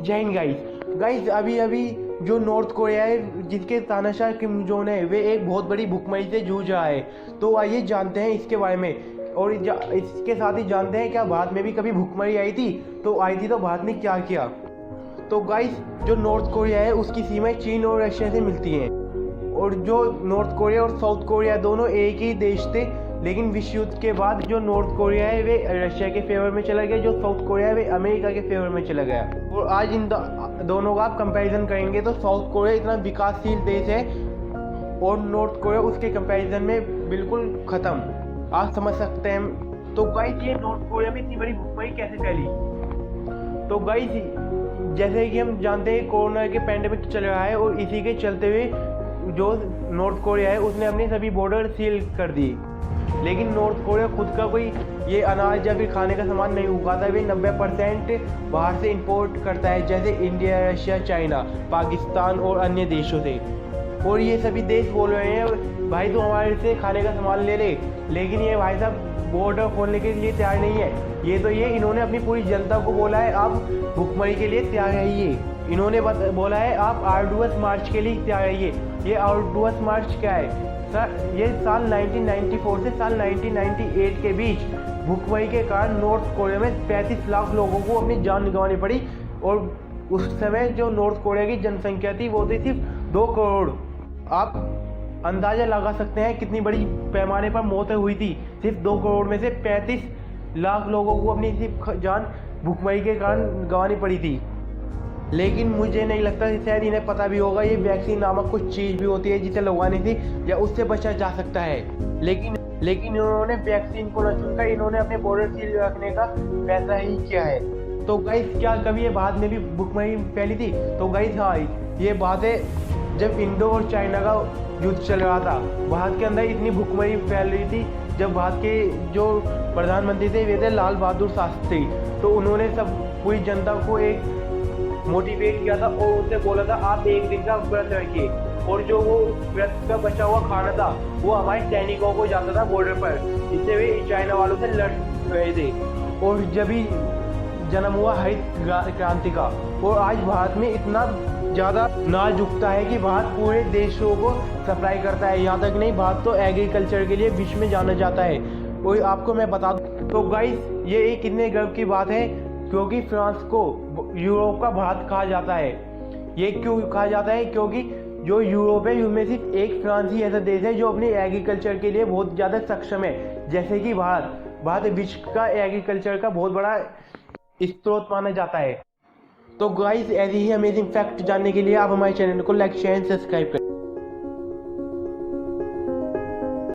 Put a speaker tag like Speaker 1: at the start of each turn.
Speaker 1: जय हिंद गाइस। अभी अभी जो नॉर्थ कोरिया है, जिसके तानाशाह किम जोन है, वे एक बहुत बड़ी भुखमरी से जूझ रहा है। तो आइए जानते हैं इसके बारे में। और इसके साथ ही जानते हैं क्या भारत में भी कभी भुखमरी आई थी, तो आई थी तो भारत ने क्या किया। तो गाइस, जो नॉर्थ कोरिया है उसकी सीमाएं चीन और रशिया से मिलती हैं। और जो नॉर्थ कोरिया और साउथ कोरिया दोनों एक ही देश थे, लेकिन विश्व युद्ध के बाद जो नॉर्थ कोरिया है वे रशिया के फेवर में चला गया, जो साउथ कोरिया है वे अमेरिका के फेवर में चला गया। और आज इन दोनों का आप कंपैरिजन करेंगे तो साउथ कोरिया इतना विकासशील देश है और नॉर्थ कोरिया उसके कंपैरिजन में बिल्कुल ख़त्म। आप समझ सकते हैं। तो गाइस, ये नॉर्थ कोरिया में इतनी बड़ी भुखमरी कैसे फैली। तो गाइस, जैसे कि हम जानते हैं कोरोना के पैंडेमिक चल रहा है और इसी के चलते हुए जो नॉर्थ कोरिया है उसने अपनी सभी बॉर्डर सील कर दी। लेकिन नॉर्थ कोरिया खुद का कोई ये अनाज या फिर खाने का सामान नहीं उगाता। वे 90% बाहर से इंपोर्ट करता है, जैसे इंडिया, रशिया, चाइना, पाकिस्तान और अन्य देशों से। और ये सभी देश बोल रहे हैं भाई तू हमारे से खाने का सामान ले ले, लेकिन ये भाई साहब बॉर्डर खोलने के लिए तैयार नहीं है। ये इन्होंने अपनी पूरी जनता को बोला है आप भुखमरी के लिए तैयार रहिए। इन्होंने बोला है आप आर्डुअस मार्च के लिए तैयार रहिए। ये आर्डुअस मार्च क्या है सर? ये साल 1994 से साल 1998 के बीच भुखमरी के कारण नॉर्थ कोरिया में 35 लाख लोगों को अपनी जान गंवानी पड़ी। और उस समय जो नॉर्थ कोरिया की जनसंख्या थी वो थी सिर्फ 2 करोड़। आप अंदाज़ा लगा सकते हैं कितनी बड़ी पैमाने पर मौतें हुई थी। सिर्फ 2 करोड़ में से 35 लाख लोगों को अपनी सिर्फ जान भुखमरी के कारण गंवानी पड़ी थी। लेकिन मुझे नहीं लगता कि शायद इन्हें पता भी होगा ये वैक्सीन नामक कुछ चीज़ भी होती है जिसे लगवानी थी या उससे बचा जा सकता है। लेकिन इन्होंने वैक्सीन को न चुनकर इन्होंने अपने बॉर्डर सील रखने का फैसला ही किया है। तो गाइस, क्या कभी ये भारत में भी भुखमरी फैली थी? तो गाइस हाँ, ये बात है जब इंडो और चाइना का युद्ध चल रहा था, भारत के अंदर इतनी भुखमरी फैल रही थी। जब भारत के जो प्रधानमंत्री थे वे थे लाल बहादुर शास्त्री, तो उन्होंने सब पूरी जनता को एक मोटिवेट किया था और उनसे बोला था आप एक दिन का व्रत रखिए। और जो वो व्रत का बचा हुआ खाना था वो हमारे सैनिकों को जाता था बॉर्डर पर, जिससे वे चाइना वालों से लड़ रहे थे। और जब ही जन्म हुआ हरित क्रांति का। और आज भारत में इतना ज़्यादा नाज उगता है कि भारत पूरे देशों को सप्लाई करता है। यहाँ तक नहीं, भारत तो एग्रीकल्चर के लिए विश्व में जाना जाता है। और आपको मैं बता दूँ तो गाइस, ये एक कितने गर्व की बात है, क्योंकि फ्रांस को यूरोप का भारत कहा जाता है। ये क्यों कहा जाता है? क्योंकि जो यूरोप है उनमें सिर्फ एक फ्रांस ही ऐसा देश है जो अपने एग्रीकल्चर के लिए बहुत ज़्यादा सक्षम है, जैसे कि भारत विश्व का एग्रीकल्चर का बहुत बड़ा स्रोत माना जाता है। तो गाइस, ऐसी ही अमेजिंग फैक्ट जानने के लिए आप हमारे चैनल को लाइक, शेयर एंड सब्सक्राइब करें।